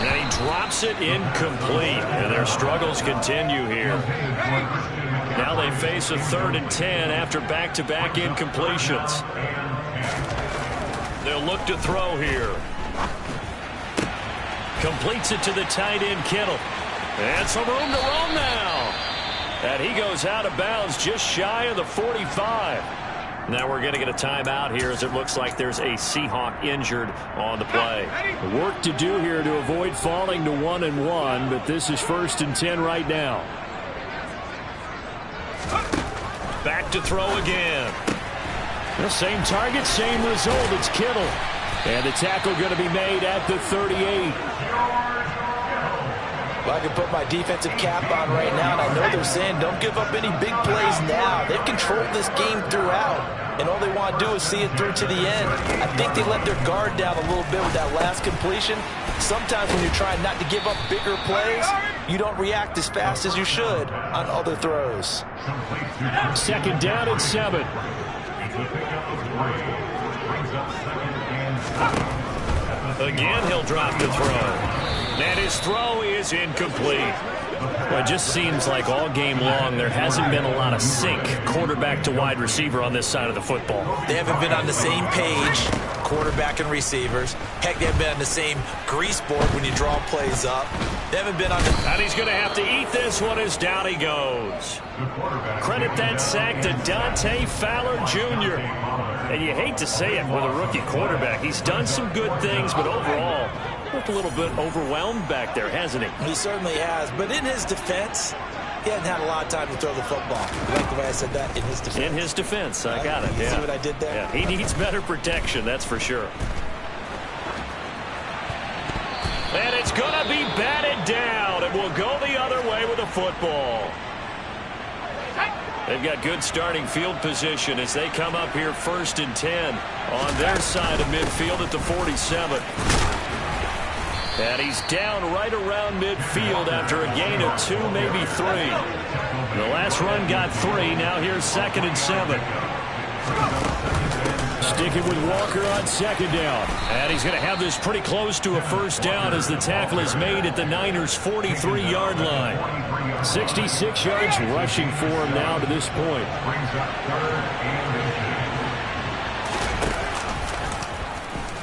S2: And he drops it incomplete. And their struggles continue here. Now they face a 3rd and 10 after back-to-back incompletions. They'll look to throw here. Completes it to the tight end, Kittle. And some room to roam now. And he goes out of bounds just shy of the 45. Now we're going to get a timeout here as it looks like there's a Seahawk injured on the play.
S5: Work to do here to avoid falling to 1-1, but this is 1st and 10 right now.
S2: Back to throw again.
S5: The same target, same result. It's Kittle. And the tackle going to be made at the 38.
S6: Well, I can put my defensive cap on right now, and I know they're saying don't give up any big plays now. They've controlled this game throughout, and all they want to do is see it through to the end. I think they let their guard down a little bit with that last completion. Sometimes when you're trying not to give up bigger plays, you don't react as fast as you should on other throws.
S5: 2nd down and 7.
S2: Again, he'll drop the throw. And his throw is incomplete.
S5: Well, it just seems like all game long there hasn't been a lot of sync quarterback to wide receiver on this side of the football.
S6: They haven't been on the same page, quarterback and receivers. Heck, they haven't been on the same grease board when you draw plays up. They haven't been on the...
S2: And he's going to have to eat this one as down he goes. Credit that sack to Dante Fowler Jr. And you hate to say it with a rookie quarterback. He's done some good things, but overall, looked a little bit overwhelmed back there, hasn't he?
S6: He certainly has. But in his defense, he hasn't had a lot of time to throw the football. You like the way I said that? In his defense.
S2: In his defense. I got it.
S6: You
S2: yeah.
S6: see what I did there?
S2: Yeah, he needs better protection, that's for sure. And it's going to be batted down. It will go the other way with the football. They've got good starting field position as they come up here 1st and 10 on their side of midfield at the 47. And he's down right around midfield after a gain of 2, maybe 3. The last run got 3. Now here's 2nd and 7.
S5: Sticking with Walker on 2nd down.
S2: And he's going to have this pretty close to a 1st down as the tackle is made at the Niners' 43-yard line.
S5: 66 yards rushing for him now to this point.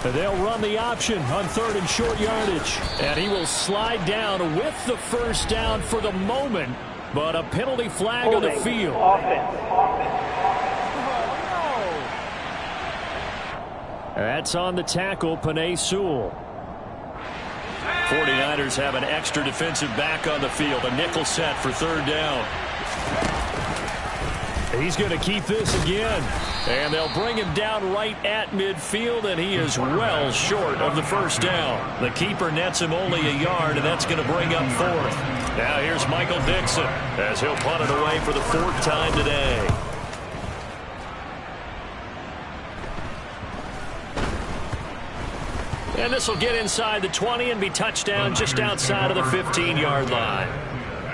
S5: And they'll run the option on 3rd and short yardage. And he will slide down with the 1st down for the moment. But a penalty flag on the field. That's on the tackle, Penei Sewell.
S2: 49ers have an extra defensive back on the field. A nickel set for 3rd down.
S5: He's going to keep this again. And they'll bring him down right at midfield, and he is well short of the first down. The keeper nets him only a yard, and that's going to bring up fourth. Now here's Michael Dixon as he'll punt it away for the fourth time today. And this will get inside the 20 and be touchdown just outside of the 15-yard line.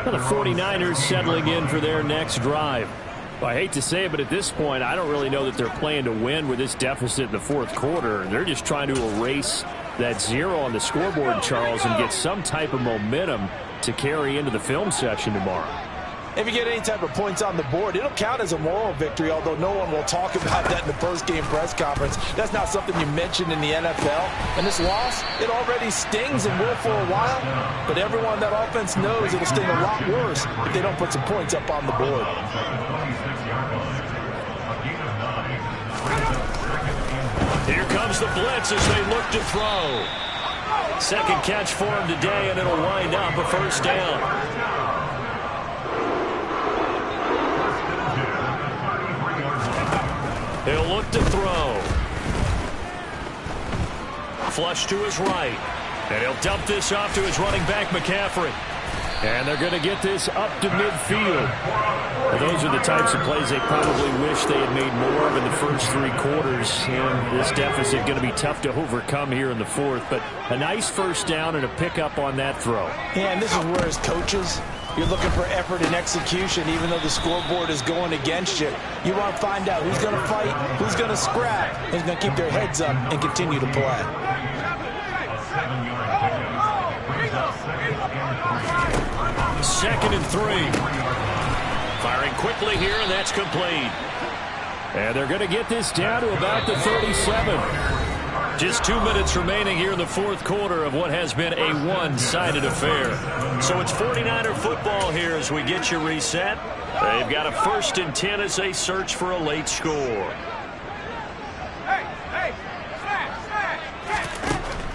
S5: Well, the 49ers settling in for their next drive. Well, I hate to say it, but at this point, I don't really know that they're playing to win with this deficit in the fourth quarter. They're just trying to erase that 0 on the scoreboard, Charles, and get some type of momentum to carry into the film session tomorrow.
S6: If you get any type of points on the board, it'll count as a moral victory, although no one will talk about that in the post-game press conference. That's not something you mentioned in the NFL. And this loss, it already stings and will for a while, but everyone on that offense knows it'll sting a lot worse if they don't put some points up on the board.
S5: Here comes the blitz as they look to throw. Second catch for him today, and it'll wind up a first down. He'll look to throw. Flush to his right. And he'll dump this off to his running back, McCaffrey. And they're going to get this up to midfield. Well, those are the types of plays they probably wish they had made more of in the first three quarters. And this deficit going to be tough to overcome here in the fourth. But a nice first down and a pickup on that throw.
S6: Yeah, and this is where as coaches, you're looking for effort and execution, even though the scoreboard is going against you. You want to find out who's going to fight, who's going to scrap, who's going to keep their heads up and continue to play.
S5: Second and 3. Firing quickly here, and that's complete. And they're going to get this down to about the 37. Just 2 minutes remaining here in the fourth quarter of what has been a one-sided affair. So it's 49er football here as we get you reset. They've got a 1st and 10 as they search for a late score.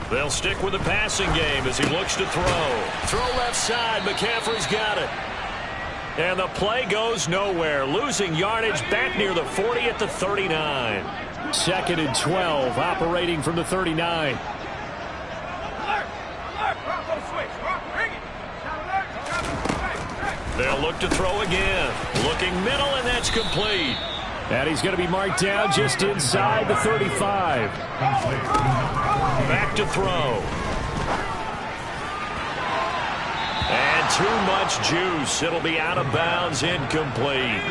S5: They'll stick with the passing game as he looks to throw. Throw left side. McCaffrey's got it. And the play goes nowhere. Losing yardage back near the 40 at the 39. 2nd and 12, operating from the 39. They'll look to throw again. Looking middle, and that's complete. And he's going to be marked down just inside the 35. Back to throw. And too much juice. It'll be out of bounds, incomplete.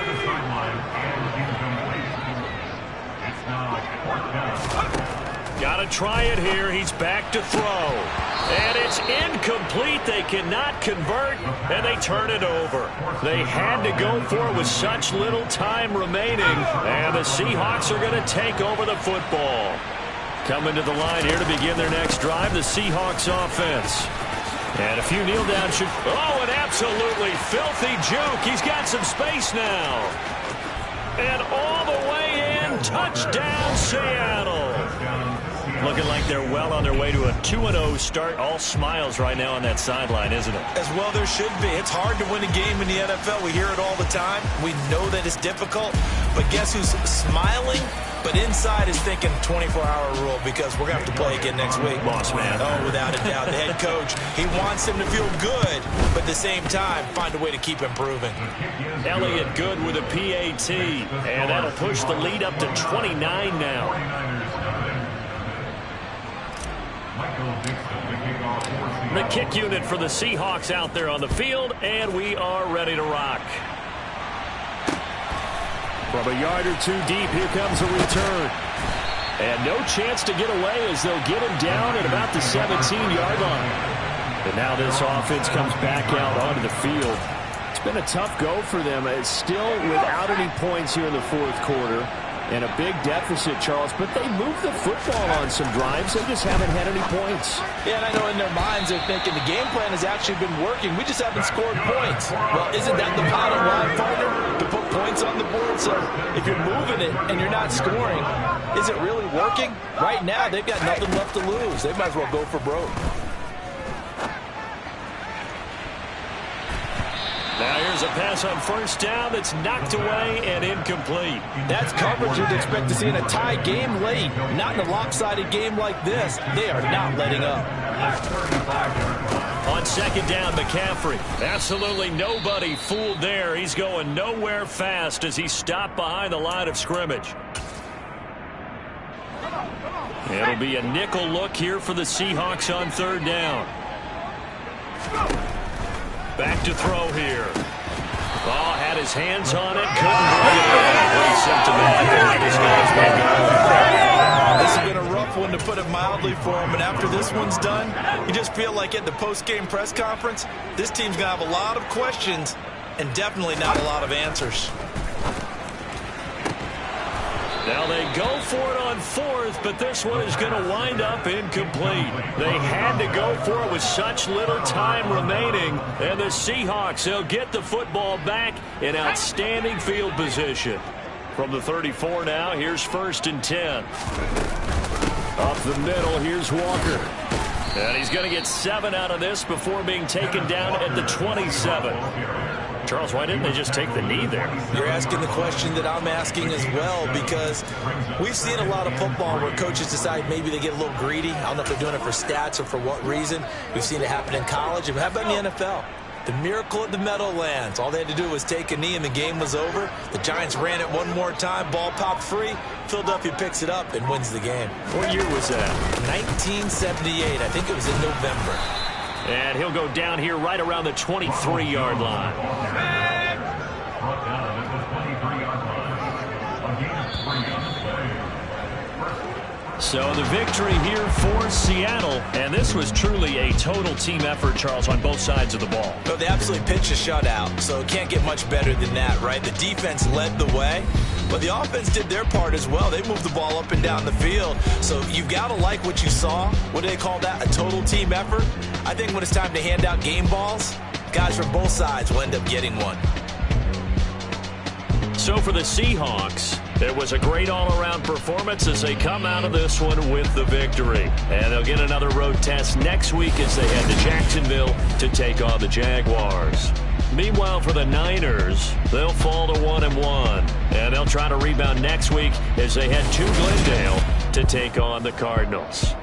S5: Got to try it here. He's back to throw. And it's incomplete. They cannot convert, and they turn it over. They had to go for it with such little time remaining, and the Seahawks are going to take over the football. Coming to the line here to begin their next drive, the Seahawks offense. And a few kneel down should... Oh, an absolutely filthy juke. He's got some space now. And all the way in, touchdown Seattle. Looking like they're well on their way to a 2-0 start. All smiles right now on that sideline, isn't it?
S6: As well there should be. It's hard to win a game in the NFL. We hear it all the time. We know that it's difficult. But guess who's smiling? But inside is thinking 24-hour rule because we're going to have to play again next week.
S5: Boss man.
S6: Oh, without a doubt. The head coach, he wants him to feel good, but at the same time, find a way to keep improving.
S5: Elliott good with a PAT. And that'll push the lead up to 29 now. The kick unit for the Seahawks out there on the field, and we are ready to rock. From a yard or two deep, here comes a return. And no chance to get away as they'll get him down at about the 17-yard line. And now this offense comes back out onto the field. It's been a tough go for them. It's still without any points here in the fourth quarter. And a big deficit, Charles, but they moved the football on some drives. They just haven't had any points.
S6: Yeah, and I know in their minds they're thinking the game plan has actually been working. We just haven't scored points. Well, isn't that the bottom line, partner? To put points on the board. So if you're moving it and you're not scoring, is it really working? Right now, they've got nothing left to lose. They might as well go for broke.
S5: Now here's a pass on first down that's knocked away and incomplete.
S3: That's coverage you'd expect to see in a tie game late. Not in a lopsided game like this. They are not letting up.
S5: On second down, McCaffrey. Absolutely nobody fooled there. He's going nowhere fast as he stopped behind the line of scrimmage. It'll be a nickel look here for the Seahawks on third down. Back to throw here. Ball had his hands on it. Couldn't bring it in. Pretty symptomatic.
S3: This has been a rough one, to put it mildly, for him. And after this one's done, you just feel like at the post-game press conference, this team's going to have a lot of questions and definitely not a lot of answers.
S5: Now they go for it on fourth, but this one is going to wind up incomplete. They had to go for it with such little time remaining. And the Seahawks, they'll get the football back in outstanding field position. From the 34 now, here's 1st and 10. Up the middle, here's Walker. And he's going to get 7 out of this before being taken down at the 27. Charles, why didn't they just take the knee there?
S6: You're asking the question that I'm asking as well, because we've seen a lot of football where coaches decide maybe they get a little greedy. I don't know if they're doing it for stats or for what reason. We've seen it happen in college. And how about in the NFL? The miracle of the Meadowlands. All they had to do was take a knee and the game was over. The Giants ran it one more time. Ball popped free. Philadelphia picks it up and wins the game.
S5: What year was that?
S6: 1978. I think it was in November.
S5: And he'll go down here right around the 23-yard line. So the victory here for Seattle, and this was truly a total team effort, Charles, on both sides of the ball.
S6: No, they absolutely pitched a shutout, so it can't get much better than that, right? The defense led the way, but the offense did their part as well. They moved the ball up and down the field, so you've got to like what you saw. What do they call that? A total team effort? I think when it's time to hand out game balls, guys from both sides will end up getting one.
S5: So for the Seahawks, it was a great all-around performance as they come out of this one with the victory. And they'll get another road test next week as they head to Jacksonville to take on the Jaguars. Meanwhile, for the Niners, they'll fall to 1-1. And they'll try to rebound next week as they head to Glendale to take on the Cardinals.